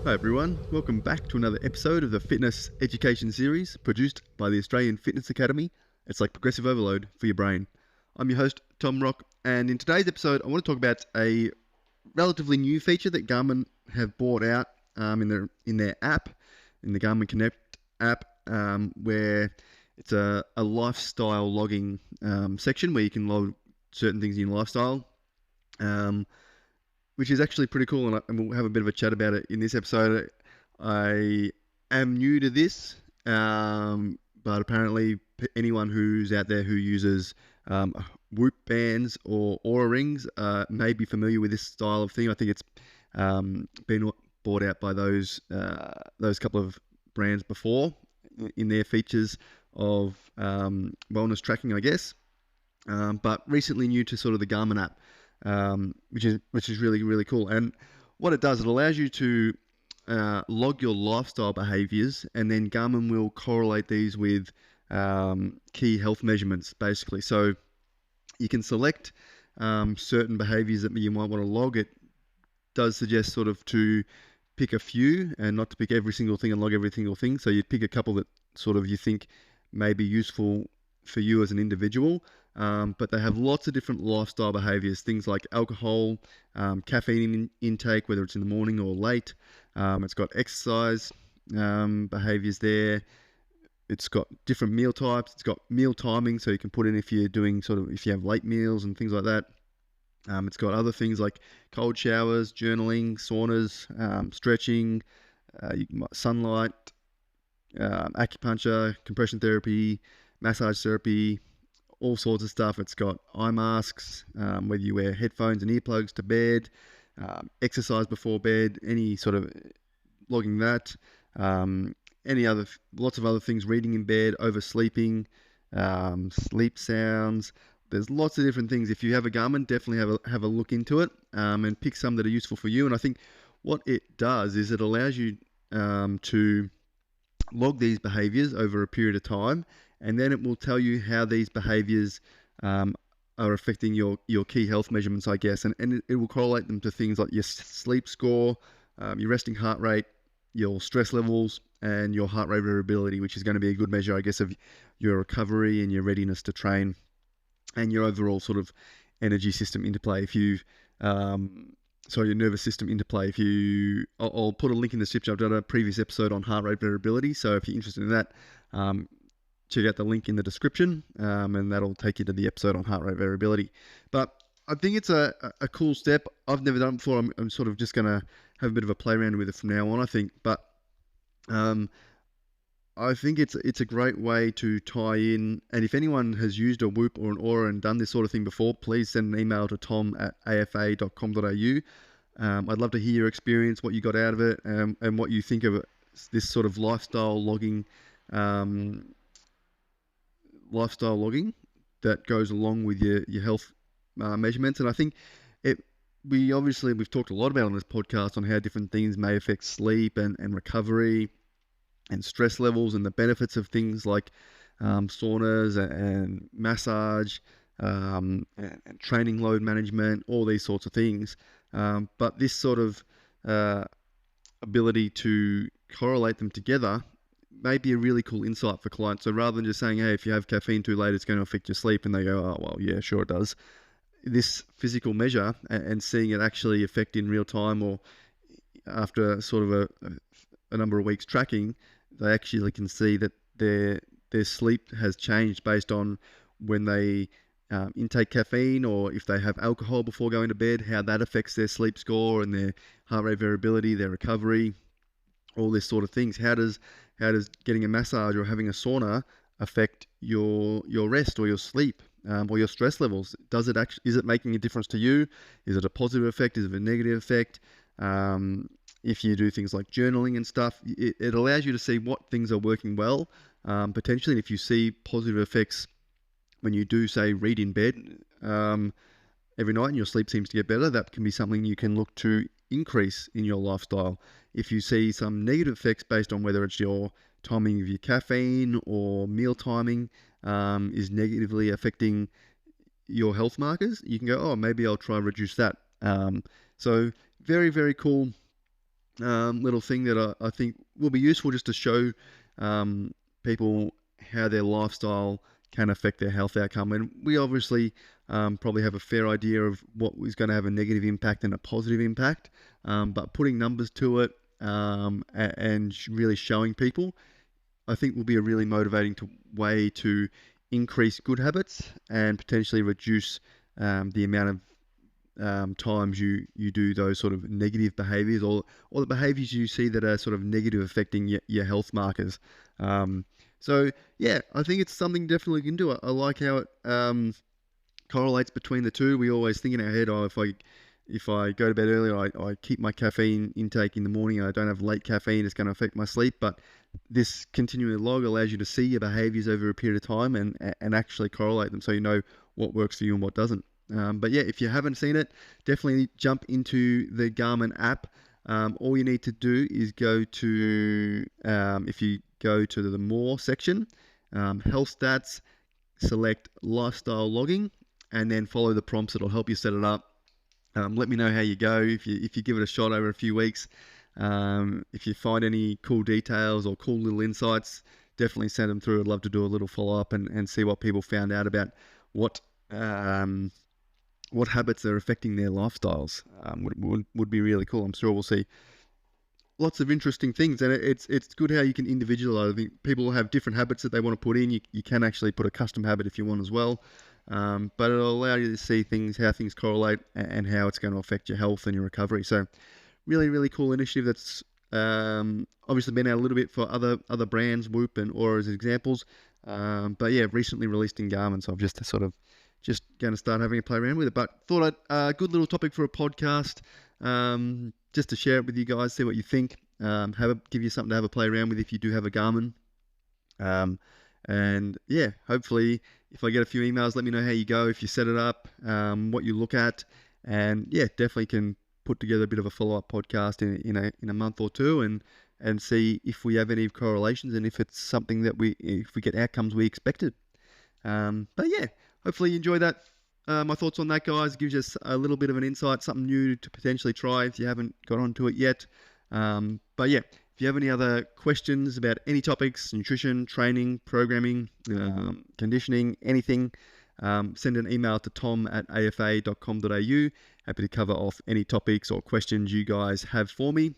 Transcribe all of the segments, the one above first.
Hi everyone, welcome back to another episode of the Fitness Education Series produced by the Australian Fitness Academy. It's like progressive overload for your brain. I'm your host, Tom Rock, and in today's episode I want to talk about a relatively new feature that Garmin have brought out in their app, in the Garmin Connect app, where it's a lifestyle logging section where you can log certain things in your lifestyle. Which is actually pretty cool, and we'll have a bit of a chat about it in this episode. I am new to this, but apparently anyone who's out there who uses Whoop bands or Aura rings may be familiar with this style of thing. I think it's been bought out by those couple of brands before in their features of wellness tracking, I guess. But recently new to sort of the Garmin app. Which is really, really cool. And what it does, it allows you to log your lifestyle behaviors, and then Garmin will correlate these with key health measurements, basically. So you can select certain behaviors that you might want to log. It does suggest sort of to pick a few and not to pick every single thing and log every single thing. So you'd pick a couple that sort of you think may be useful for you as an individual. But they have lots of different lifestyle behaviors, things like alcohol, caffeine intake, whether it's in the morning or late. It's got exercise behaviors there. It's got different meal types. It's got meal timing, so you can put in if you're doing if you have late meals and things like that. It's got other things like cold showers, journaling, saunas, stretching, sunlight, acupuncture, compression therapy, massage therapy, all sorts of stuff. It's got eye masks, whether you wear headphones and earplugs to bed, exercise before bed, any sort of logging that, lots of other things, reading in bed, oversleeping, sleep sounds. There's lots of different things. If you have a Garmin, definitely have a look into it and pick some that are useful for you. And I think what it does is it allows you to log these behaviors over a period of time, and then it will tell you how these behaviors are affecting your key health measurements, I guess, and it will correlate them to things like your sleep score, your resting heart rate, your stress levels, and your heart rate variability, which is going to be a good measure, I guess, of your recovery and your readiness to train, and your overall sort of energy system interplay. If you your nervous system interplay. I'll put a link in the description. I've done a previous episode on heart rate variability, so if you're interested in that, check out the link in the description, and that'll take you to the episode on heart rate variability. But I think it's a cool step. I've never done it before. I'm sort of just going to have a bit of a play around with it from now on, I think. But I think it's a great way to tie in. And if anyone has used a Whoop or an Aura and done this sort of thing before, please send an email to tom@afa.com.au. I'd love to hear your experience, what you got out of it, and what you think of it, this sort of lifestyle logging that goes along with your health measurements. And I think we've talked a lot about on this podcast on how different things may affect sleep and recovery and stress levels, and the benefits of things like saunas and massage and training load management, all these sorts of things. But this sort of ability to correlate them together may be a really cool insight for clients. So rather than just saying, hey, if you have caffeine too late, it's going to affect your sleep, and they go, oh, well, yeah, sure it does. This physical measure and seeing it actually affect in real time, or after sort of a number of weeks tracking, they actually can see that their sleep has changed based on when they intake caffeine, or if they have alcohol before going to bed, how that affects their sleep score and their heart rate variability, their recovery, all this sort of things. How does getting a massage or having a sauna affect your rest or your sleep or your stress levels? Is it making a difference to you? Is it a positive effect? Is it a negative effect? If you do things like journaling and stuff, it allows you to see what things are working well, potentially. And if you see positive effects when you do, say, read in bed every night and your sleep seems to get better, that can be something you can look to increase in your lifestyle. If you see some negative effects based on whether it's your timing of your caffeine or meal timing is negatively affecting your health markers, you can go, oh, maybe I'll try and reduce that. So very, very cool little thing that I think will be useful just to show people how their lifestyle can affect their health outcome. And we obviously probably have a fair idea of what is going to have a negative impact and a positive impact, but putting numbers to it and really showing people, I think will be a really motivating way to increase good habits and potentially reduce the amount of times you do those sort of negative behaviors, or the behaviors you see that are sort of negative affecting your health markers. Um, so yeah, I think it's something definitely you can do. I like how it correlates between the two. We always think in our head, oh, if I go to bed earlier, I keep my caffeine intake in the morning, I don't have late caffeine, it's going to affect my sleep. But this continuing log allows you to see your behaviors over a period of time and actually correlate them so you know what works for you and what doesn't. But yeah, if you haven't seen it, definitely jump into the Garmin app. All you need to do is go to, if you go to the More section, Health Stats, select Lifestyle Logging, and then follow the prompts. It'll help you set it up. Let me know how you go. If you give it a shot over a few weeks, if you find any cool details or cool little insights, definitely send them through. I'd love to do a little follow up and see what people found out about what um, what habits are affecting their lifestyles. Would be really cool. I'm sure we'll see lots of interesting things, and it's good how you can individualize. I think people have different habits that they want to put in. You can actually put a custom habit if you want as well, but it'll allow you to see things, how things correlate, and how it's going to affect your health and your recovery. So really, really cool initiative that's obviously been out a little bit for other brands, Whoop and Aura as examples. But yeah, recently released in Garmin, so I've just going to start having a play around with it. But thought I'd good little topic for a podcast, just to share it with you guys, see what you think. Give you something to have a play around with if you do have a Garmin. And yeah, hopefully, if I get a few emails, let me know how you go, if you set it up, what you look at, and yeah, definitely can put together a bit of a follow-up podcast in a month or two, and see if we have any correlations and if it's something that if we get outcomes we expected. But yeah, hopefully you enjoy that. My thoughts on that, guys, gives us a little bit of an insight, something new to potentially try if you haven't got onto it yet. But yeah, if you have any other questions about any topics, nutrition, training, programming, conditioning, anything, send an email to tom@afa.com.au. Happy to cover off any topics or questions you guys have for me.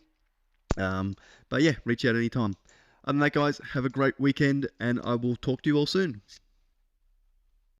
But yeah, reach out anytime. Other than that, guys, have a great weekend, and I will talk to you all soon.